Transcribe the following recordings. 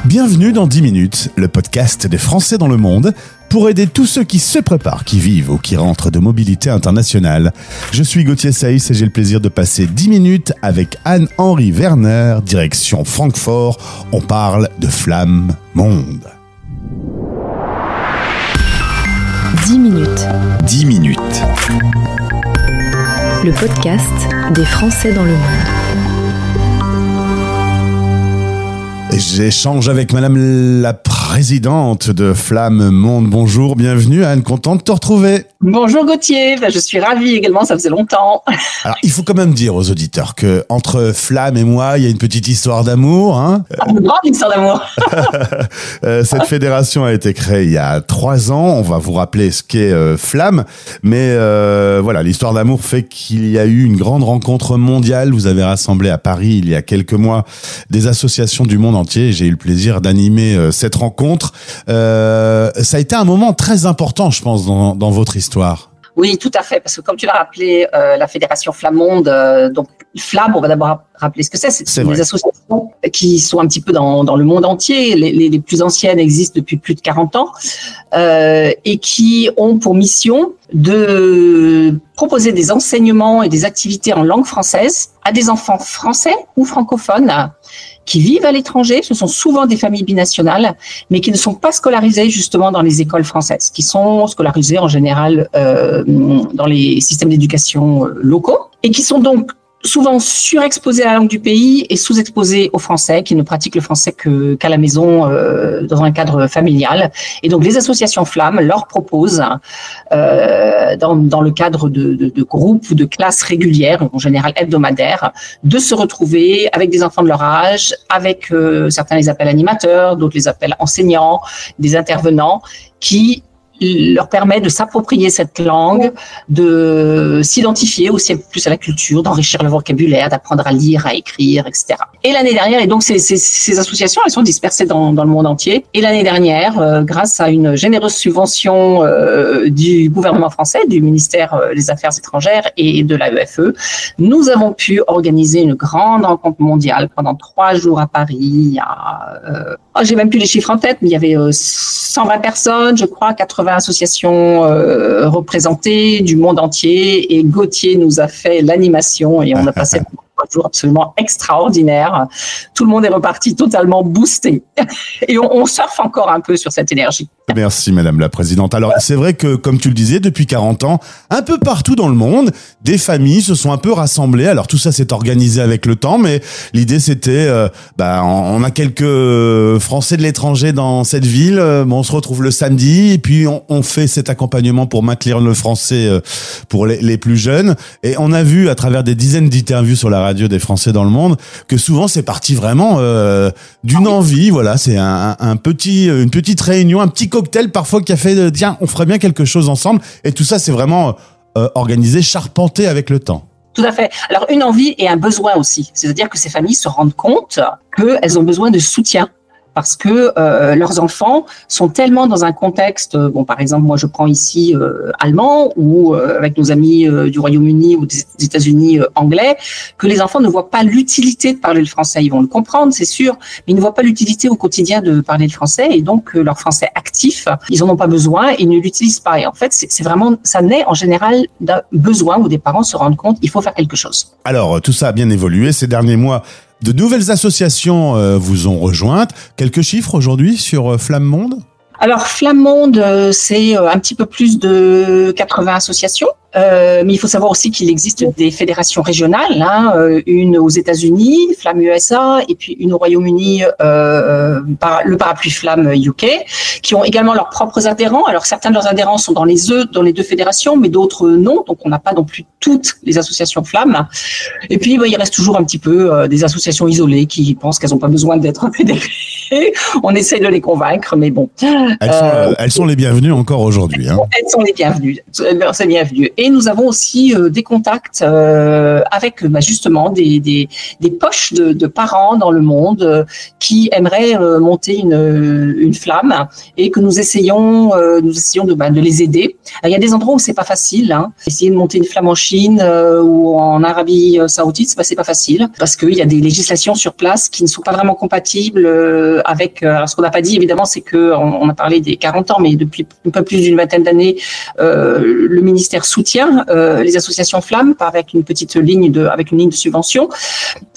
Bienvenue dans 10 minutes, le podcast des Français dans le monde, pour aider tous ceux qui se préparent, qui vivent ou qui rentrent de mobilité internationale. Je suis Gauthier Saïs et j'ai le plaisir de passer 10 minutes avec Anne-Henri Werner, direction Francfort. On parle de Flamme Monde. 10 minutes. 10 minutes. Le podcast des Français dans le monde. J'échange avec Madame la présidente de Flamme Monde. Bonjour, bienvenue Anne, contente de te retrouver. Bonjour Gauthier, je suis ravie également, ça faisait longtemps. Alors, il faut quand même dire aux auditeurs que entre Flamme et moi, il y a une petite histoire d'amour. Une grande histoire d'amour. Cette fédération a été créée il y a 3 ans. On va vous rappeler ce qu'est Flamme. Mais voilà, l'histoire d'amour fait qu'il y a eu une grande rencontre mondiale. Vous avez rassemblé à Paris il y a quelques mois des associations du monde entier. J'ai eu le plaisir d'animer cette rencontre. Ça a été un moment très important, je pense, dans votre histoire. Oui, tout à fait, parce que comme tu l'as rappelé, la Fédération Flamme Monde, donc Flamme, on va d'abord rappeler ce que c'est. C'est des associations qui sont un petit peu dans le monde entier. Les plus anciennes existent depuis plus de 40 ans et qui ont pour mission de proposer des enseignements et des activités en langue française à des enfants français ou francophones qui vivent à l'étranger. Ce sont souvent des familles binationales, mais qui ne sont pas scolarisées justement dans les écoles françaises, qui sont scolarisées en général dans les systèmes d'éducation locaux et qui sont donc souvent surexposés à la langue du pays et sous-exposés au français, qui ne pratiquent le français qu'à la maison, dans un cadre familial. Et donc, les associations Flamme leur proposent, dans le cadre de groupes ou de classes régulières, en général hebdomadaires, de se retrouver avec des enfants de leur âge, avec certains les appellent animateurs, d'autres les appellent enseignants, des intervenants, qui leur permet de s'approprier cette langue, de s'identifier aussi plus à la culture, d'enrichir le vocabulaire, d'apprendre à lire, à écrire, etc. Et l'année dernière, et donc ces associations, elles sont dispersées dans le monde entier. Et l'année dernière, grâce à une généreuse subvention du gouvernement français, du ministère des Affaires étrangères et de l'AEFE, nous avons pu organiser une grande rencontre mondiale pendant 3 jours à Paris. J'ai même plus les chiffres en tête, mais il y avait 120 personnes, je crois, 80 associations représentées du monde entier, et Gauthier nous a fait l'animation et on a passé 3 jours absolument extraordinaires. Tout le monde est reparti totalement boosté et on surfe encore un peu sur cette énergie. Merci Madame la Présidente. Alors c'est vrai que, comme tu le disais, depuis 40 ans, un peu partout dans le monde, des familles se sont un peu rassemblées. Alors tout ça s'est organisé avec le temps, mais l'idée c'était, on a quelques Français de l'étranger dans cette ville, on se retrouve le samedi et puis on fait cet accompagnement pour maintenir le français pour les plus jeunes. Et on a vu à travers des dizaines d'interviews sur la radio des Français dans le monde que souvent c'est parti vraiment d'une envie. Voilà, c'est une petite réunion, un petit cocktail parfois qui a fait tiens, on ferait bien quelque chose ensemble, et tout ça c'est vraiment organisé, charpenté avec le temps. Tout à fait. Alors une envie et un besoin aussi, c'est-à-dire que ces familles se rendent compte qu'elles ont besoin de soutien, parce que leurs enfants sont tellement dans un contexte, par exemple, moi je prends ici allemand, ou avec nos amis du Royaume-Uni ou des États-Unis anglais, que les enfants ne voient pas l'utilité de parler le français. Ils vont le comprendre, c'est sûr, mais ils ne voient pas l'utilité au quotidien de parler le français, et donc leur français actif, ils en ont pas besoin, ils ne l'utilisent pas. Et en fait, c'est vraiment, ça naît en général d'un besoin où des parents se rendent compte, il faut faire quelque chose. Alors, tout ça a bien évolué ces derniers mois. De nouvelles associations vous ont rejointes. Quelques chiffres aujourd'hui sur Flamme Monde ? Alors, Flamme Monde, c'est un petit peu plus de 80 associations. Mais il faut savoir aussi qu'il existe des fédérations régionales, une aux États-Unis, Flamme USA, et puis une au Royaume-Uni, le parapluie Flamme UK, qui ont également leurs propres adhérents. Alors certains de leurs adhérents sont dans les deux fédérations, mais d'autres non. Donc on n'a pas non plus toutes les associations Flamme. Et puis il reste toujours un petit peu des associations isolées qui pensent qu'elles n'ont pas besoin d'être fédérées. On essaie de les convaincre, mais bon. Elles sont les bienvenues encore aujourd'hui. Elles sont les bienvenues. C'est bienvenu. Et nous avons aussi des contacts avec justement des poches de parents dans le monde qui aimeraient monter une flamme, et que nous essayons de les aider. Alors, il y a des endroits où c'est pas facile. Essayer de monter une flamme en Chine ou en Arabie Saoudite, c'est pas facile, parce qu'il y a des législations sur place qui ne sont pas vraiment compatibles avec ce qu'on n'a pas dit évidemment, c'est que on a parlé des 40 ans, mais depuis un peu plus d'une vingtaine d'années, le ministère soutient les associations flammes avec une petite ligne avec une ligne de subvention.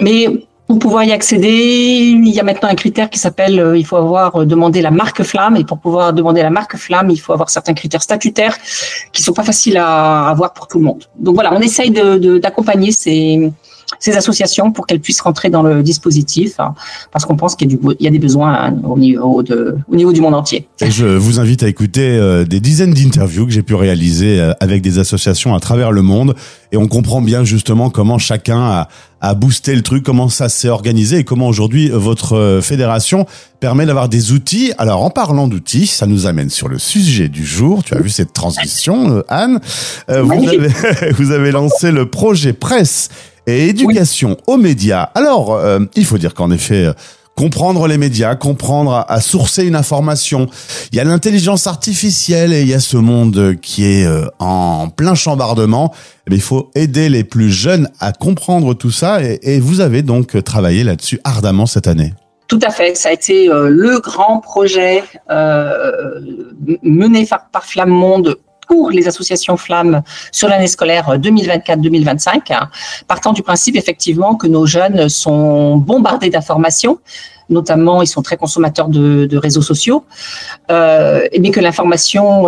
Mais pour pouvoir y accéder, il y a maintenant un critère qui s'appelle, il faut avoir demandé la marque flamme, et pour pouvoir demander la marque flamme, il faut avoir certains critères statutaires qui sont pas faciles à avoir pour tout le monde. Donc voilà, on essaye d'accompagner ces associations pour qu'elles puissent rentrer dans le dispositif, parce qu'on pense qu'il y a des besoins au niveau du monde entier. Et je vous invite à écouter des dizaines d'interviews que j'ai pu réaliser avec des associations à travers le monde, et on comprend bien justement comment chacun a boosté le truc, comment ça s'est organisé et comment aujourd'hui votre fédération permet d'avoir des outils. Alors en parlant d'outils, ça nous amène sur le sujet du jour. Tu as vu cette transition, Anne. Vous avez lancé le projet presse et éducation aux médias. Alors, il faut dire qu'en effet, comprendre les médias, comprendre à sourcer une information. Il y a l'intelligence artificielle et il y a ce monde qui est en plein chambardement. Mais il faut aider les plus jeunes à comprendre tout ça et vous avez donc travaillé là-dessus ardemment cette année. Tout à fait, ça a été le grand projet mené par Flamme Monde pour les associations flammes sur l'année scolaire 2024-2025, partant du principe effectivement que nos jeunes sont bombardés d'informations, notamment ils sont très consommateurs de réseaux sociaux, et bien que l'information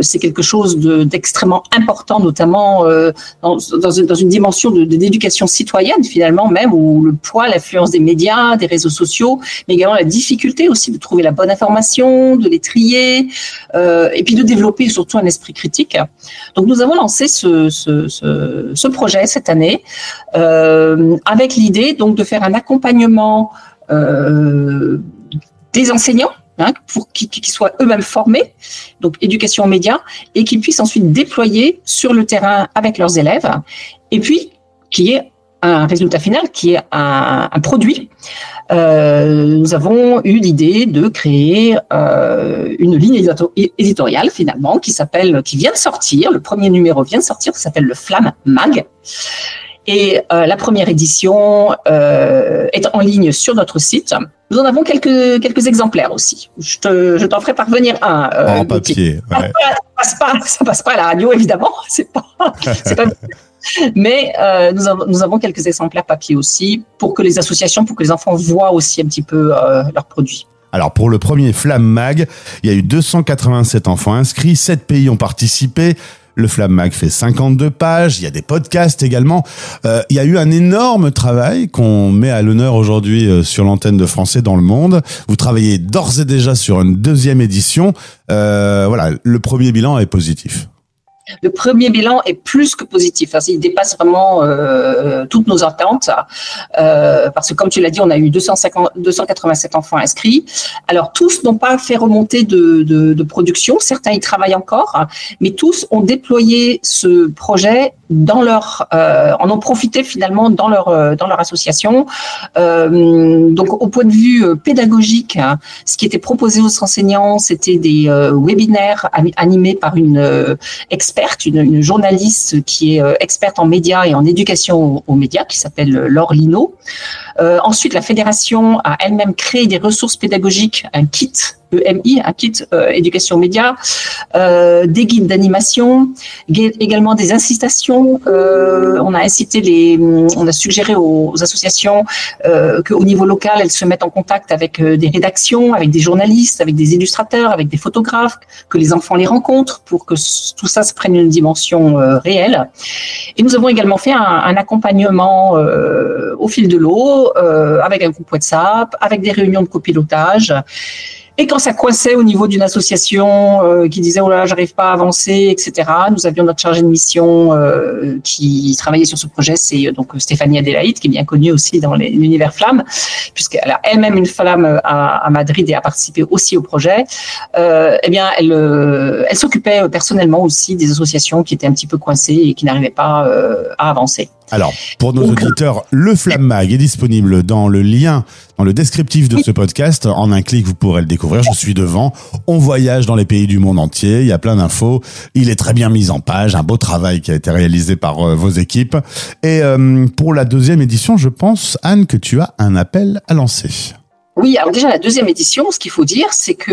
c'est quelque chose d'extrêmement important, notamment dans une dimension d'éducation citoyenne finalement même, où le poids, l'influence des médias, des réseaux sociaux, mais également la difficulté aussi de trouver la bonne information, de les trier, et puis de développer surtout un esprit critique. Donc nous avons lancé ce projet cette année avec l'idée donc de faire un accompagnement des enseignants, pour qu'ils soient eux-mêmes formés, donc éducation aux médias, et qu'ils puissent ensuite déployer sur le terrain avec leurs élèves, et puis qu'il y ait un résultat final, qui est un produit. Nous avons eu l'idée de créer une ligne éditoriale finalement qui vient de sortir, le premier numéro vient de sortir, qui s'appelle le Flamme Mag. Et la première édition est en ligne sur notre site. Nous en avons quelques exemplaires aussi. Je t'en ferai parvenir un. En papier. Ouais. Ça passe pas à la radio évidemment. C'est pas. Mais nous avons quelques exemplaires papier aussi pour que les associations, pour que les enfants voient aussi un petit peu leurs produits. Alors pour le premier Flamme Mag, il y a eu 287 enfants inscrits, 7 pays ont participé. Le Flamme Mag fait 52 pages, il y a des podcasts également. Il y a eu un énorme travail qu'on met à l'honneur aujourd'hui sur l'antenne de Français dans le monde. Vous travaillez d'ores et déjà sur une deuxième édition. Voilà, le premier bilan est positif. Le premier bilan est plus que positif. Il dépasse vraiment toutes nos attentes. Parce que comme tu l'as dit, on a eu 287 enfants inscrits. Alors tous n'ont pas fait remonter de production. Certains y travaillent encore, mais tous ont déployé ce projet en ont profité finalement dans leur association. Donc au point de vue pédagogique, ce qui était proposé aux enseignants, c'était des webinaires animés par une experte, une journaliste qui est experte en médias et en éducation aux médias, qui s'appelle Laure Lino. Ensuite, la fédération a elle-même créé des ressources pédagogiques, un kit EMI, un kit éducation médias, des guides d'animation, également des incitations. On a suggéré aux associations qu'au niveau local, elles se mettent en contact avec des rédactions, avec des journalistes, avec des illustrateurs, avec des photographes, que les enfants les rencontrent pour que tout ça se prenne une dimension réelle. Et nous avons également fait un accompagnement au fil de l'eau, avec un groupe WhatsApp, avec des réunions de copilotage. Et quand ça coinçait au niveau d'une association qui disait « Oh là là, j'arrive pas à avancer », etc., nous avions notre chargée de mission qui travaillait sur ce projet, c'est donc Stéphanie Adélaïde, qui est bien connue aussi dans l'univers flamme, puisqu'elle a elle-même une flamme à Madrid et a participé aussi au projet. Eh bien, elle s'occupait personnellement aussi des associations qui étaient un petit peu coincées et qui n'arrivaient pas à avancer. Alors, pour nos auditeurs, le Flamme Mag est disponible dans le lien, dans le descriptif de ce podcast. En un clic, vous pourrez le découvrir. Je suis devant. On voyage dans les pays du monde entier. Il y a plein d'infos. Il est très bien mis en page. Un beau travail qui a été réalisé par vos équipes. Et pour la deuxième édition, je pense, Anne, que tu as un appel à lancer. Oui, alors déjà la deuxième édition, ce qu'il faut dire, c'est que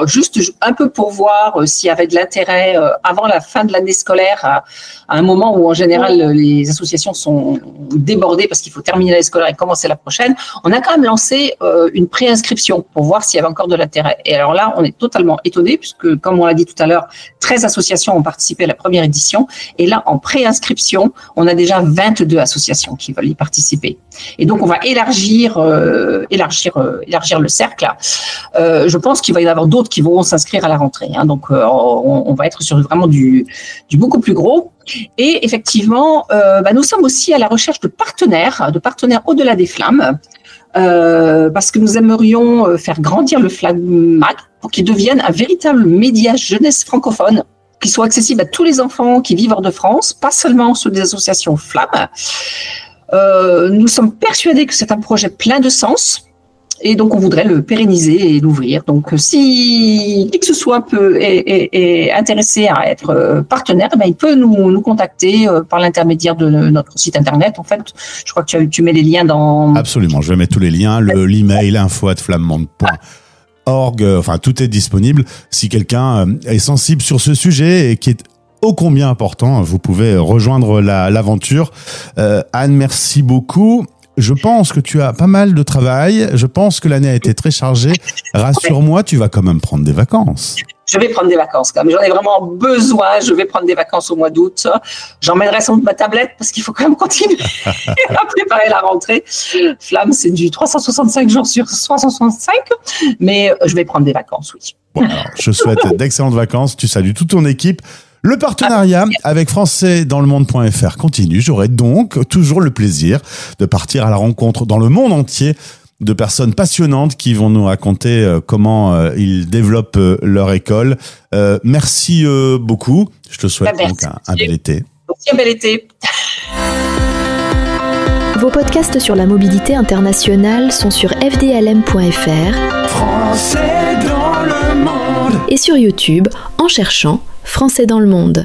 juste un peu pour voir s'il y avait de l'intérêt avant la fin de l'année scolaire, à un moment où en général les associations sont débordées parce qu'il faut terminer l'année scolaire et commencer la prochaine, on a quand même lancé une préinscription pour voir s'il y avait encore de l'intérêt. Et alors là, on est totalement étonnés puisque, comme on l'a dit tout à l'heure, 13 associations ont participé à la première édition. Et là, en préinscription, on a déjà 22 associations qui veulent y participer. Et donc, on va élargir le cercle. Je pense qu'il va y en avoir d'autres qui vont s'inscrire à la rentrée. Donc, on va être sur vraiment du beaucoup plus gros. Et effectivement, nous sommes aussi à la recherche de partenaires au-delà des flammes, parce que nous aimerions faire grandir le FLAMAC pour qu'il devienne un véritable média jeunesse francophone, qui soit accessible à tous les enfants qui vivent hors de France, pas seulement ceux des associations flammes. Nous sommes persuadés que c'est un projet plein de sens. Et donc, on voudrait le pérenniser et l'ouvrir. Donc, si qui que ce soit est intéressé à être partenaire, il peut nous contacter par l'intermédiaire de notre site internet. En fait, je crois que tu mets les liens dans... Absolument, je vais mettre tous les liens, l'email info@flammonde.org, enfin, tout est disponible. Si quelqu'un est sensible sur ce sujet et qui est ô combien important, vous pouvez rejoindre l'aventure. Anne, merci beaucoup. Je pense que tu as pas mal de travail. Je pense que l'année a été très chargée. Rassure-moi, tu vas quand même prendre des vacances. Je vais prendre des vacances quand même. J'en ai vraiment besoin. Je vais prendre des vacances au mois d'août. J'emmènerai sans doute ma tablette parce qu'il faut quand même continuer à préparer la rentrée. Flamme, c'est du 365 jours sur 365. Mais je vais prendre des vacances, oui. Bon, alors, je souhaite d'excellentes vacances. Tu salues toute ton équipe. Le partenariat avec françaisdanslemonde.fr continue. J'aurai donc toujours le plaisir de partir à la rencontre dans le monde entier de personnes passionnantes qui vont nous raconter comment ils développent leur école. Merci beaucoup. Je te souhaite donc un bel été. Merci, un bel été. Vos podcasts sur la mobilité internationale sont sur fdlm.fr Français dans le monde et sur YouTube en cherchant Français dans le monde.